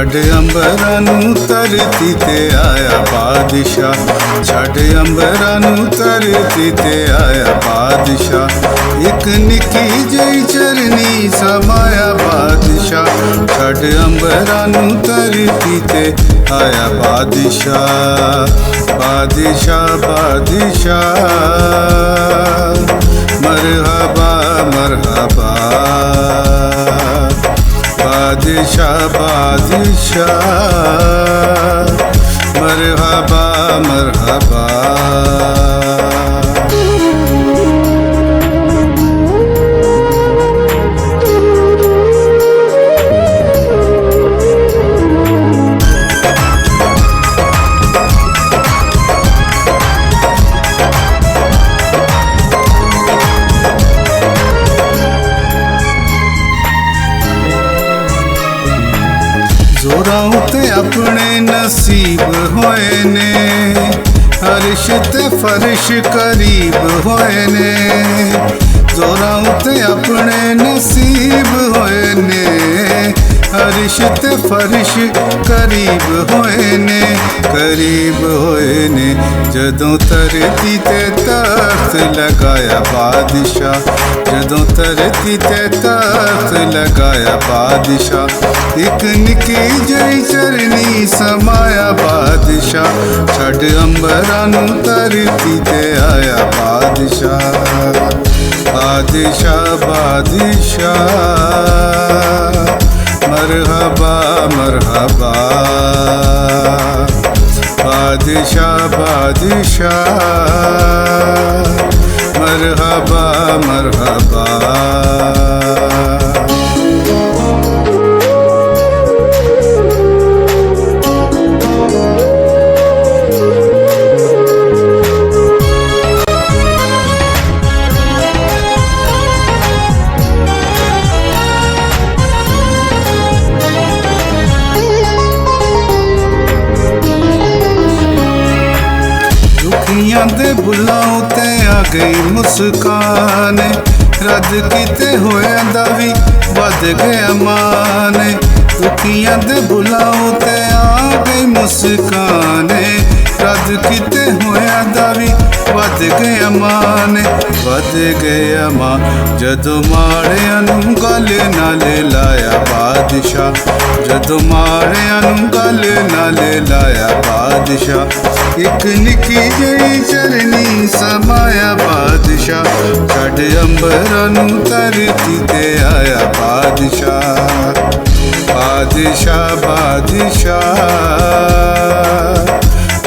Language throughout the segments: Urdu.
ਛੱਡ ਅੰਬਰਾਂ ਨੂੰ ਧਰਤੀ ਤੇ ਆਇਆ ਬਾਦਸ਼ਾਹ, ਛੱਡ ਅੰਬਰਾਂ ਨੂੰ ਧਰਤੀ ਤੇ ਆਇਆ ਬਾਦਸ਼ਾਹ। ਇੱਕ ਨਿੱਕੀ ਜਿਹੀ ਚਰਨੀ ਸਮਾਇਆ ਬਾਦਸ਼ਾਹ, ਛੱਡ ਅੰਬਰਾਂ ਨੂੰ ਧਰਤੀ ਤੇ ਆਇਆ ਬਾਦਸ਼ਾਹ। ਬਾਦਸ਼ਾਹ ਬਾਦਸ਼ਾਹ ਮਰਹਬਾ ਮਰਹਬਾ, ਬਾਦਸ਼ਾਹ ਬਾਦਸ਼ਾਹ ਮਰਹਬਾ ਮਰਹਬਾ। ਜ਼ੋਰਾਂ ਉੱਤੇ ਆਪਣੇ ਨਸੀਬ ਹੋਏ ਨੇ, ਅਰਸ਼ ਤੇ ਫਰਸ਼ ਕਰੀਬ ਹੋਏ ਨੇ। ਜ਼ੋਰਾਂ ਉੱਤੇ ਆਪਣੇ ਨਸੀਬ ਹੋਏ ਨੇ, ਅਰਸ਼ ਤੇ ਫਰਸ਼ ਕਰੀਬ ਹੋਏ ਨੇ, ਕਰੀਬ ਹੋਏ ਨੇ। ਜਦੋਂ ਧਰਤੀ ਤੇ ਤਖਤ ਲਗਾਇਆ ਬਾਦਸ਼ਾਹ, ਜਦੋਂ ਧਰਤੀ ਤੇ ਤਖਤ ਲਗਾਇਆ ਬਾਦਸ਼ਾਹ। ਇੱਕ ਨਿੱਕੀ ਜਿਹੀ ਚਰਨੀ ਸਮਾਇਆ ਬਾਦਸ਼ਾਹ, ਛੱਡ ਅੰਬਰਾਂ ਨੂੰ ਧਰਤੀ ਤੇ ਆਇਆ ਬਾਦਸ਼ਾਹ। ਬਾਦਸ਼ਾਹ ਬਾਦਸ਼ਾਹ ਮਰਹਬਾ ਮਰਹਬਾ, ਬਾਦਸ਼ਾਹ ਬਾਦਸ਼ਾਹ ਮਰਹਬਾ ਮਰਹਬਾ। ਦੁਖੀਆਂ ਦੇ ਬੁੱਲਾਂ ਉੱਤੇ ਆ ਗਈ ਮੁਸਕਾਨ, ਰੱਦ ਕੀਤੇ ਹੋਇਆਂ ਦਾ ਵੀ ਵੱਧ ਗਿਆ ਮਾਨ। ਦੁਖੀਆਂ ਦੇ ਬੁੱਲਾਂ ਉੱਤੇ ਆ ਗਈ ਮੁਸਕਾਨ, ਰੱਦ ਕੀਤੇ ਹੋਇਆਂ ਦਾ ਵੀ ਵੱਧ ਗਿਆ ਮਾਨ, ਵੱਧ ਗਿਆ ਮਾਨ। ਜਦੋਂ ਮਾੜਿਆਂ ਨੂੰ ਗਲ ਨਾਲ ਲਾਇਆ ਬਾਦਸ਼ਾਹ, ਜਦੋਂ ਮਾੜਿਆਂ ਨੂੰ ਗਲ ਨਾਲ ਲਾਇਆ ਬਾਦਸ਼ਾਹ। ਇੱਕ ਨਿੱਕੀ ਜਿਹੀ ਚਰਨੀ ਸਮਾਇਆ ਬਾਦਸ਼ਾਹ, ਛੱਡ ਅੰਬਰਾਂ ਨੂੰ ਧਰਤੀ ਤੇ ਆਇਆ ਬਾਦਸ਼ਾਹ। ਬਾਦਸ਼ਾਹ ਬਾਦਸ਼ਾਹ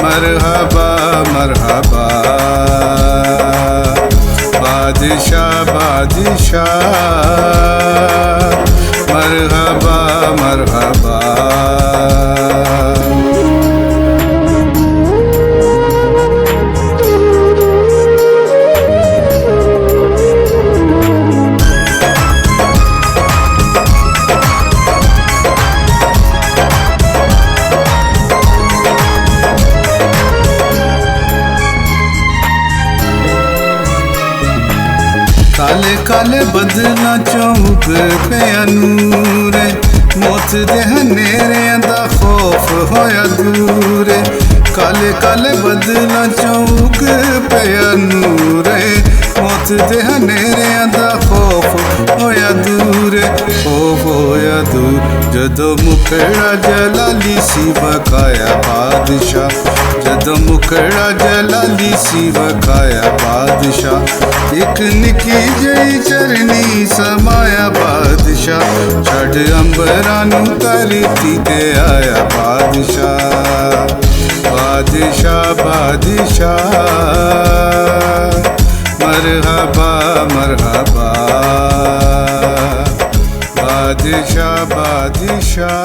ਮਰਹਬਾ ਮਰਹਬਾ, ਬਾਦਸ਼ਾਹ ਬਾਦਸ਼ਾਹ ਮਰਹਬਾ ਮਰਹਬਾ। ਕਾਲੇ ਕਾਲੇ ਬੱਦਲਾਂ ਚੋਂ ਉੱਗ ਪਿਆ ਨੂਰ, ਮੌਤ ਦੇ ਹਨੇਰਿਆਂ ਦਾ ਖੌਫ ਹੋਇਆ ਦੂਰ। ਕਾਲੇ ਕਾਲੇ ਬੱਦਲਾਂ ਚੋਂ ਉੱਗ ਪਿਆ ਨੂਰ, ਮੌਤ ਦੇ ਹਨੇਰਿਆਂ ਦਾ ਖੌਫ ਹੋਇਆ ਦੂਰ, ਖੌਫ ਹੋਇਆ ਦੂਰ। ਜਦੋਂ ਮੁਖੜਾ ਜਲਾਲੀ ਸੀ ਵਕਾਇਆ ਬਾਦਸ਼ਾਹ, ਜਦੋਂ ਮੁਖੜਾ ਜਲਾਲੀ ਸੀ ਵਕਾਇਆ ਬਾਦਸ਼ਾਹ। ਇੱਕ ਨਿੱਕੀ ਜਿਹੀ ਚਰਨੀ ਸਮਾਇਆ ਬਾਦਸ਼ਾਹ, ਛੱਡ ਅੰਬਰਾਂ ਨੂੰ ਧਰਤੀ ਤੇ ਆਇਆ ਬਾਦਸ਼ਾਹ। ਬਾਦਸ਼ਾਹ ਬਾਦਸ਼ਾਹ ਮਰਹਬਾ ਮਰਹਬਾ, ਬਾਦਸ਼ਾਹ ਬਾਦਸ਼ਾਹ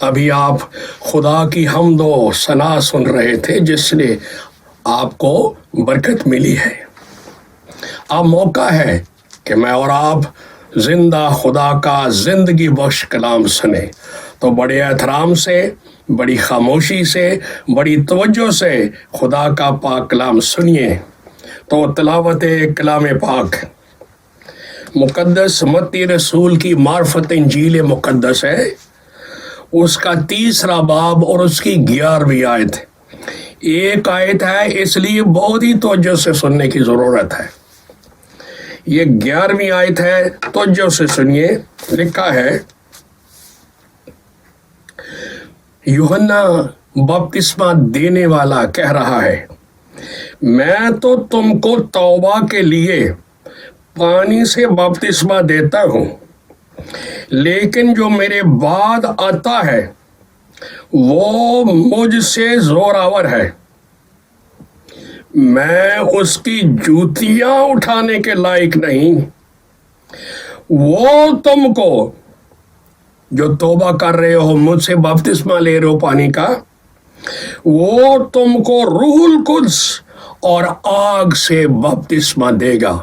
ابھی آپ خدا کی حمد و ثنا سن رہے تھے جس نے آپ کو برکت ملی ہے. اب موقع ہے کہ میں اور آپ زندہ خدا کا زندگی بخش کلام سنیں. تو بڑے احترام سے، بڑی خاموشی سے، بڑی توجہ سے خدا کا پاک کلام سنیے. تو تلاوت کلام پاک مقدس متی رسول کی معرفت انجیل مقدس ہے، اس کا 3 باب اور اس کی 11ویں آیت. ایک آیت ہے اس لیے بہت ہی توجہ سے سننے کی ضرورت ہے. یہ 11ویں آیت ہے، توجہ سے سنیے. لکھا ہے، یوحنا بپتسمہ دینے والا کہہ رہا ہے، میں تو تم کو توبہ کے لیے پانی سے بپتسمہ دیتا ہوں، لیکن جو میرے بعد آتا ہے وہ مجھ سے زوراور ہے، میں اس کی جوتیاں اٹھانے کے لائق نہیں. وہ تم کو جو توبہ کر رہے ہو، مجھ سے بپتسمہ لے رہے ہو پانی کا، وہ تم کو روح القدس اور آگ سے بپتسمہ دے گا.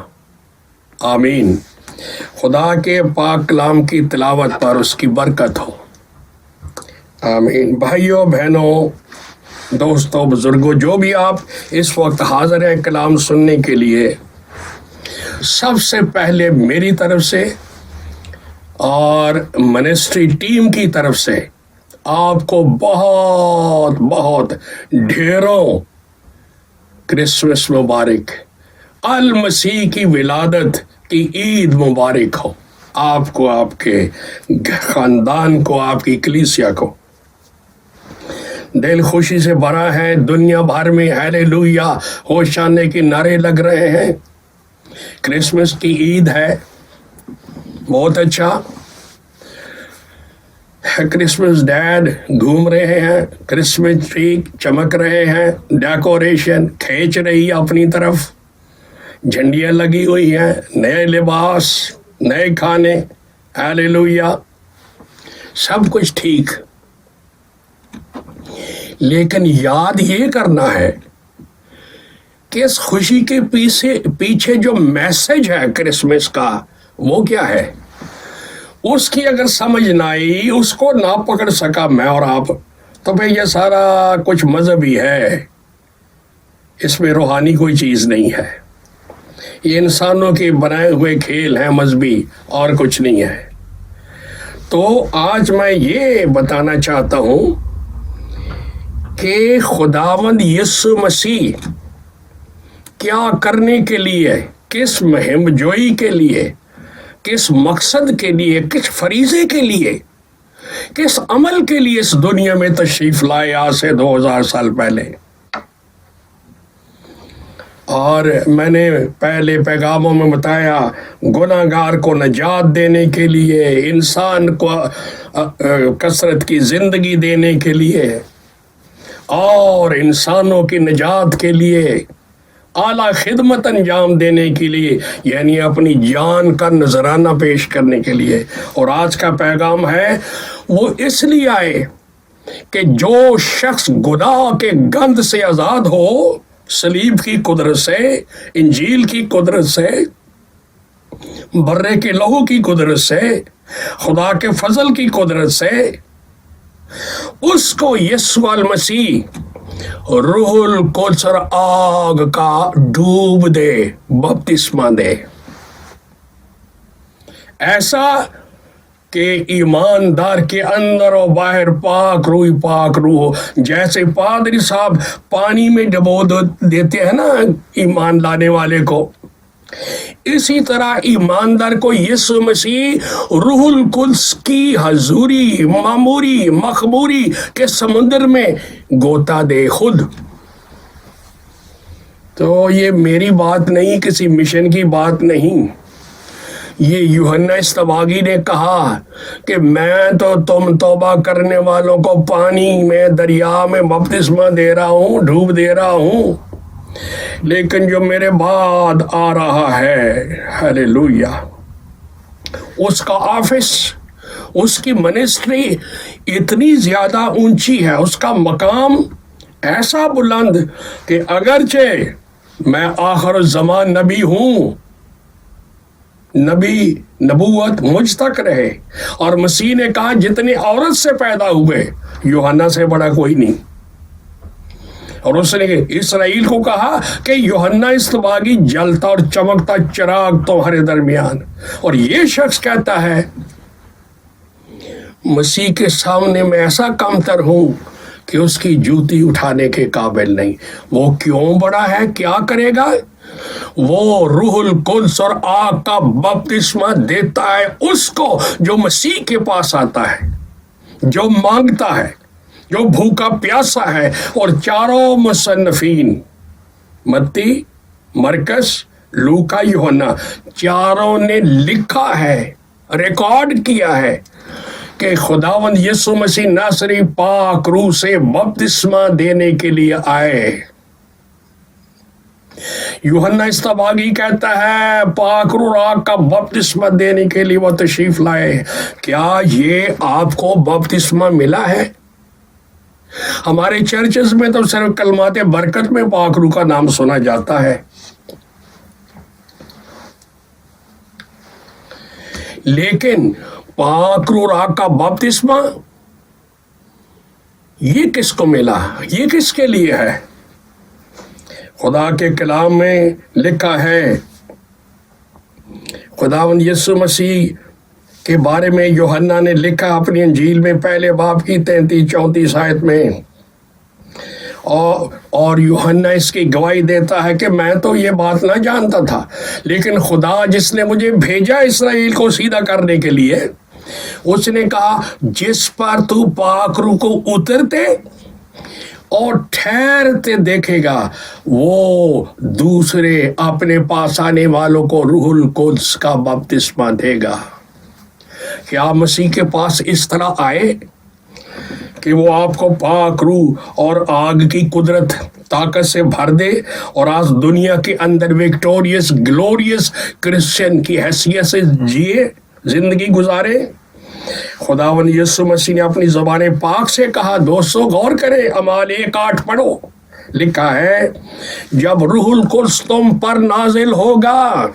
آمین. خدا کے پاک کلام کی تلاوت پر اس کی برکت ہو. آمین. بھائیوں، بہنوں، دوستوں، بزرگوں، جو بھی آپ اس وقت حاضر ہیں کلام سننے کے لیے، سب سے پہلے میری طرف سے اور منسٹری ٹیم کی طرف سے آپ کو بہت بہت ڈھیروں کرسمس مبارک، المسیح کی ولادت کی عید مبارک ہو آپ کو، آپ کے خاندان کو، آپ کی کلیسیا کو. دل خوشی سے بھرا ہے. دنیا بھر میں ہیلیلویا ہوشانے کے نعرے لگ رہے ہیں. کرسمس کی عید ہے. بہت اچھا. کرسمس ڈیڈ گھوم رہے ہیں، کرسمس ٹری چمک رہے ہیں، ڈیکوریشن کھینچ رہی ہے اپنی طرف، جھنڈیاں لگی ہوئی ہیں، نئے لباس، نئے کھانے، ہیلیلویا، سب کچھ ٹھیک. لیکن یاد یہ کرنا ہے کہ اس خوشی کے پیچھے جو میسج ہے کرسمس کا، وہ کیا ہے. اس کی اگر سمجھ نہ آئی، اس کو نہ پکڑ سکا میں اور آپ، تو بھئی یہ سارا کچھ مذہبی ہے، اس میں روحانی کوئی چیز نہیں ہے. یہ انسانوں کے بنائے ہوئے کھیل ہیں مذہبی، اور کچھ نہیں ہے. تو آج میں یہ بتانا چاہتا ہوں کہ خداوند یسوع مسیح کیا کرنے کے لیے، کس مہم جوئی کے لیے، کس مقصد کے لیے، کس فریضے کے لیے، کس عمل کے لیے اس دنیا میں تشریف لائے آج سے 2000 سال پہلے. اور میں نے پہلے پیغاموں میں بتایا، گناہگار کو نجات دینے کے لیے، انسان کو کثرت کی زندگی دینے کے لیے، اور انسانوں کی نجات کے لیے اعلیٰ خدمت انجام دینے کے لیے، یعنی اپنی جان کا نذرانہ پیش کرنے کے لیے. اور آج کا پیغام ہے، وہ اس لیے آئے کہ جو شخص گناہ کے گند سے آزاد ہو، صلیب کی قدرت سے، انجیل کی قدرت سے، برے کے لہو کی قدرت سے، خدا کے فضل کی قدرت سے، اس کو یسوع المسیح روح القدس اور آگ کا ڈوب دے، بپتسمہ دے. ایسا کہ ایماندار کے اندر و باہر پاک روح، جیسے پادری صاحب پانی میں ڈبو دیتے ہیں نا ایمان لانے والے کو، اسی طرح ایماندار کو یسوع مسیح روح القدس کی حضوری، معموری، مخموری کے سمندر میں گوتا دے خود. تو یہ میری بات نہیں، کسی مشن کی بات نہیں. یہ یوحنا استباغی نے کہا کہ میں تو تم توبہ کرنے والوں کو پانی میں، دریا میں بپتسمہ دے رہا ہوں، ڈوب دے رہا ہوں، لیکن جو میرے بعد آ رہا ہے، ہیلیلویا، اس کا آفس، اس کی منسٹری اتنی زیادہ اونچی ہے، اس کا مقام ایسا بلند کہ اگرچہ میں آخر الزمان نبی ہوں، نبوت مجھ تک رہے، اور مسیح نے کہا جتنے عورت سے پیدا ہوئے یوحنا سے بڑا کوئی نہیں، اور اس نے اسرائیل کو کہا کہ یوحنا اصطباغی جلتا اور چمکتا چراغ تمہارے درمیان، اور یہ شخص کہتا ہے مسیح کے سامنے میں ایسا کمتر ہوں کہ اس کی جوتی اٹھانے کے قابل نہیں۔ وہ کیوں بڑا ہے؟ کیا کرے گا؟ وہ روح القدس اور آگ کا بپتسمہ دیتا ہے اس کو جو مسیح کے پاس آتا ہے، جو مانگتا ہے، جو بھوکا پیاسا ہے۔ اور چاروں مصنفین متی، مرکز، لوکا، یوحنا، چاروں نے لکھا ہے، ریکارڈ کیا ہے کہ خداوند یسوع مسیح ناصری پاک روح سے بپتسمہ دینے کے لیے آئے۔ یوحنا اصطباغی کہتا ہے پاک روح آگ کا بپتسمہ دینے کے لیے وہ تشریف لائے۔ کیا یہ آپ کو بپتسمہ ملا ہے؟ ہمارے چرچز میں تو صرف کلمات برکت میں پاک روح کا نام سنا جاتا ہے، لیکن پاک روح آگ کا بپتسمہ یہ کس کو ملا؟ یہ کس کے لیے ہے؟ خدا کے کلام میں لکھا ہے، خداوند یسوع مسیح کے بارے میں یوحنا نے لکھا اپنی انجیل میں پہلے باب کی 33-34 آیت میں، اور یوحنا اس کی گواہی دیتا ہے کہ میں تو یہ بات نہ جانتا تھا، لیکن خدا جس نے مجھے بھیجا اسرائیل کو سیدھا کرنے کے لیے، اس نے کہا جس پر تو پاک روح کو اترتے اور ٹھہرتے دیکھے گا وہ دوسرے اپنے پاس آنے والوں کو روح القدس کا بپتسمہ دے گا۔ کیا مسیح کے پاس اس طرح آئے کہ وہ آپ کو پاک روح اور آگ کی قدرت طاقت سے بھر دے اور آج دنیا کے اندر وکٹوریس گلوریس کرسچن کی حیثیت سے جیے، زندگی گزارے؟ خداوند یسوع مسیح نے اپنی زبان پاک سے کہا، دوستو غور کریں، اعمال 1:8 پڑھو، لکھا ہے جب روح القدس تم پر نازل ہوگا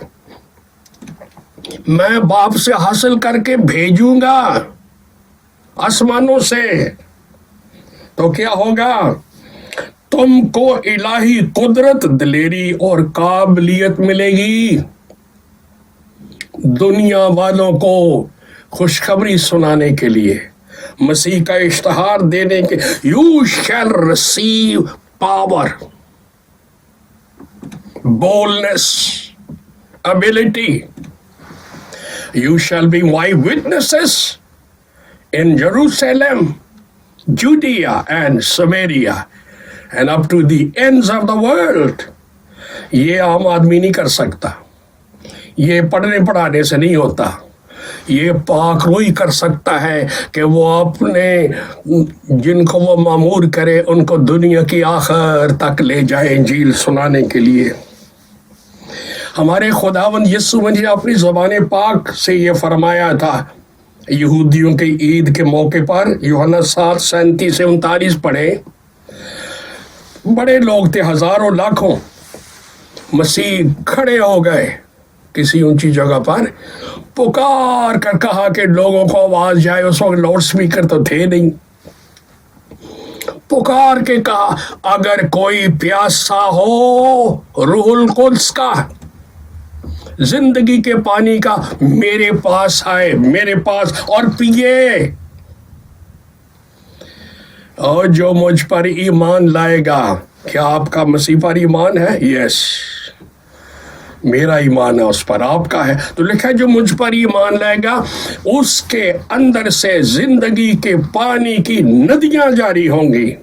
میں باپ سے حاصل کر کے بھیجوں گا آسمانوں سے، تو کیا ہوگا؟ تم کو الہی قدرت، دلیری اور قابلیت ملے گی دنیا والوں کو خوشخبری سنانے کے لیے، مسیح کا اشتہار دینے کے۔ You shall receive power, boldness, ability. You shall be my witnesses in Jerusalem, Judea and Samaria and up to the ends of the world. یہ عام آدمی نہیں کر سکتا، یہ پڑھنے پڑھانے سے نہیں ہوتا، یہ پاک روح کر سکتا ہے کہ وہ اپنے جن کو وہ مامور کرے ان کو دنیا کی آخر تک لے جائے انجیل سنانے کے لیے۔ ہمارے خداوند یسوع نے اپنی زبان پاک سے یہ فرمایا تھا یہودیوں کی عید کے موقع پر، یوحنا 7:37-39 پڑھے۔ بڑے لوگ تھے، ہزاروں لاکھوں، مسیح کھڑے ہو گئے کسی اونچی جگہ پر، پکار کر کہا کہ لوگوں کو آواز جائے، اس وقت لاؤڈ سپیکر تو تھے نہیں، پکار کے کہا اگر کوئی پیاسا ہو روح القدس کا، زندگی کے پانی کا، میرے پاس آئے، میرے پاس اور پیے، اور جو مجھ پر ایمان لائے گا۔ کیا آپ کا مسیح پر ایمان ہے؟ یس، میرا ایمان ہے اس پر، آپ کا ہے تو لکھا ہے جو مجھ پر ایمان لائے گا اس کے اندر سے زندگی کے پانی کی ندیاں جاری ہوں گی۔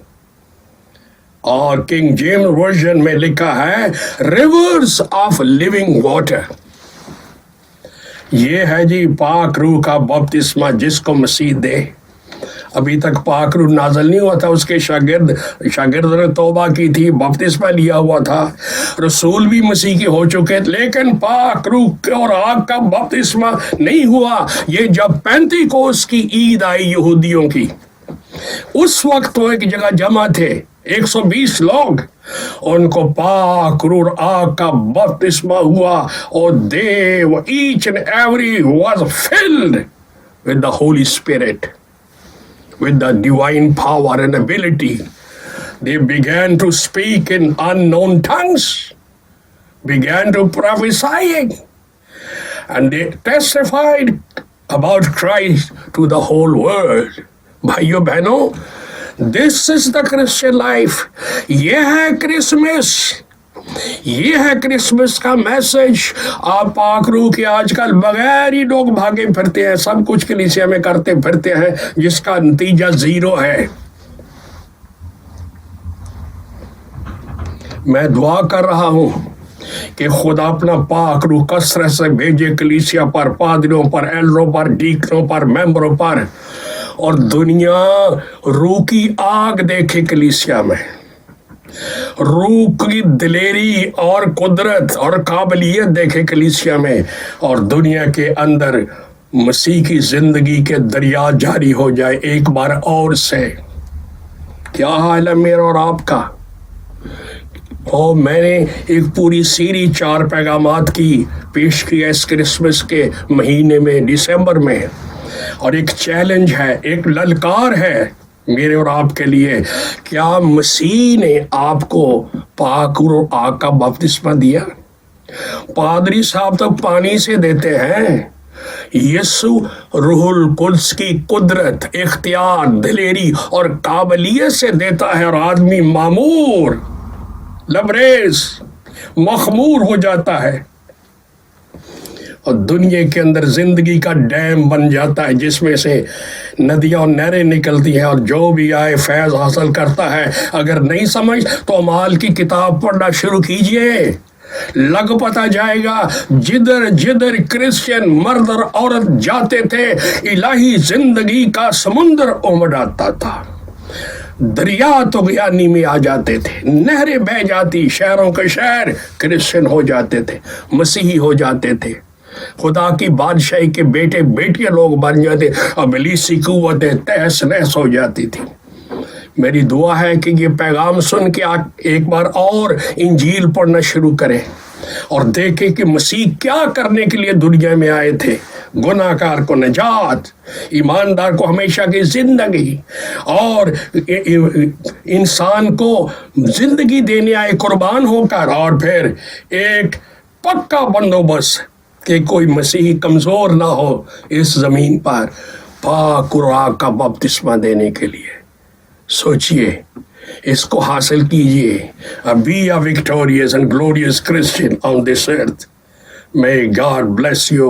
اور کنگ جیمز ورژن میں لکھا ہے ریورز آف لیونگ واٹر۔ یہ ہے جی پاک روح کا بپتسمہ جس کو مسیح دے۔ ابھی تک پاک روح نازل نہیں ہوا تھا. اس کے شاگرد نے توبہ کی تھی, بپتسمہ لیا ہوا تھا, رسول بھی مسیح کے ہو چکے تھے, لیکن پاک روح اور آگ کا بپتسمہ نہیں ہوا. یہ جب پینتیکوست کی عید آئی یہودیوں کی, اس وقت وہ ایک جگہ جمع تھے, 120 لوگ, ان کو پاک روح آگ کا بپتسمہ ہوا, اور they each and every was filled with the Holy Spirit, with the divine power and ability. They began to speak in unknown tongues, began to prophesying, and they testified about Christ to the whole world. بھائیو بہنوں, this is the Christian life. یہ ہے کرسمس, یہ ہے کرسمس کا میسج. آپ پاک روح کے آج کل بغیر ہی لوگ بھاگے پھرتے ہیں, سب کچھ کلیسیا میں کرتے پھرتے ہیں, جس کا نتیجہ زیرو ہے. میں دعا کر رہا ہوں کہ خدا اپنا پاک روح کثرت سے بھیجے کلیسیا پر, پادریوں پر, ایلڈروں پر, ڈیکنوں پر, ممبروں پر, اور دنیا روح کی آگ دیکھے کلیسیا میں, روح کی دلیری اور قدرت اور قابلیت دیکھے کلیسیا میں, اور دنیا کے اندر مسیح کی زندگی کے دریا جاری ہو جائے ایک بار اور سے. کیا حال ہے میرا اور آپ کا؟ میں نے ایک پوری سیری 4 پیغامات کی پیش کیا اس کرسمس کے مہینے میں, دسمبر میں, اور ایک چیلنج ہے, ایک للکار ہے میرے اور آپ کے لیے. کیا مسیح نے آپ کو پاک اور آگ کا بپتسمہ دیا؟ پادری صاحب تو پانی سے دیتے ہیں, یسوع روح القدس کی قدرت, اختیار, دلیری اور قابلیت سے دیتا ہے, اور آدمی معمور, لبریز, مخمور ہو جاتا ہے, اور دنیا کے اندر زندگی کا ڈیم بن جاتا ہے, جس میں سے ندیاں اور نہریں نکلتی ہیں, اور جو بھی آئے فیض حاصل کرتا ہے. اگر نہیں سمجھ تو اعمال کی کتاب پڑھنا شروع کیجئے, لگ پتہ جائے گا جدھر جدھر کرسچن مرد اور عورت جاتے تھے الہی زندگی کا سمندر امڑ آتا تھا. دریا تو گیانی میں آ جاتے تھے, نہریں بہ جاتی, شہروں کے شہر کرسچن ہو جاتے تھے, مسیحی ہو جاتے تھے, خدا کی بادشاہی کے بیٹے بیٹیاں لوگ بن جاتے, ابلیسی قوتیں تہس نہس ہو جاتی تھی. میری دعا ہے کہ یہ پیغام سن کے ایک بار اور انجیل پڑھنا شروع کریں, اور دیکھیں کہ مسیح کیا کرنے کے لیے دنیا میں آئے تھے. گناہ کار کو نجات, ایماندار کو ہمیشہ کی زندگی, اور انسان کو زندگی دینے آئے قربان ہو کر, اور پھر ایک پکا بندوبست کہ کوئی مسیحی کمزور نہ ہو اس زمین پر, پاک اور آگ کا بپتسمہ دینے کے لیے. سوچئے, اس کو حاصل کیجئے. Be a victorious and glorious Christian on this earth. May God bless you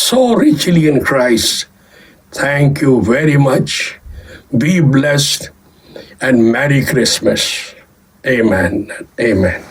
so richly in Christ. Thank you very much. Be blessed and Merry Christmas. Amen. Amen.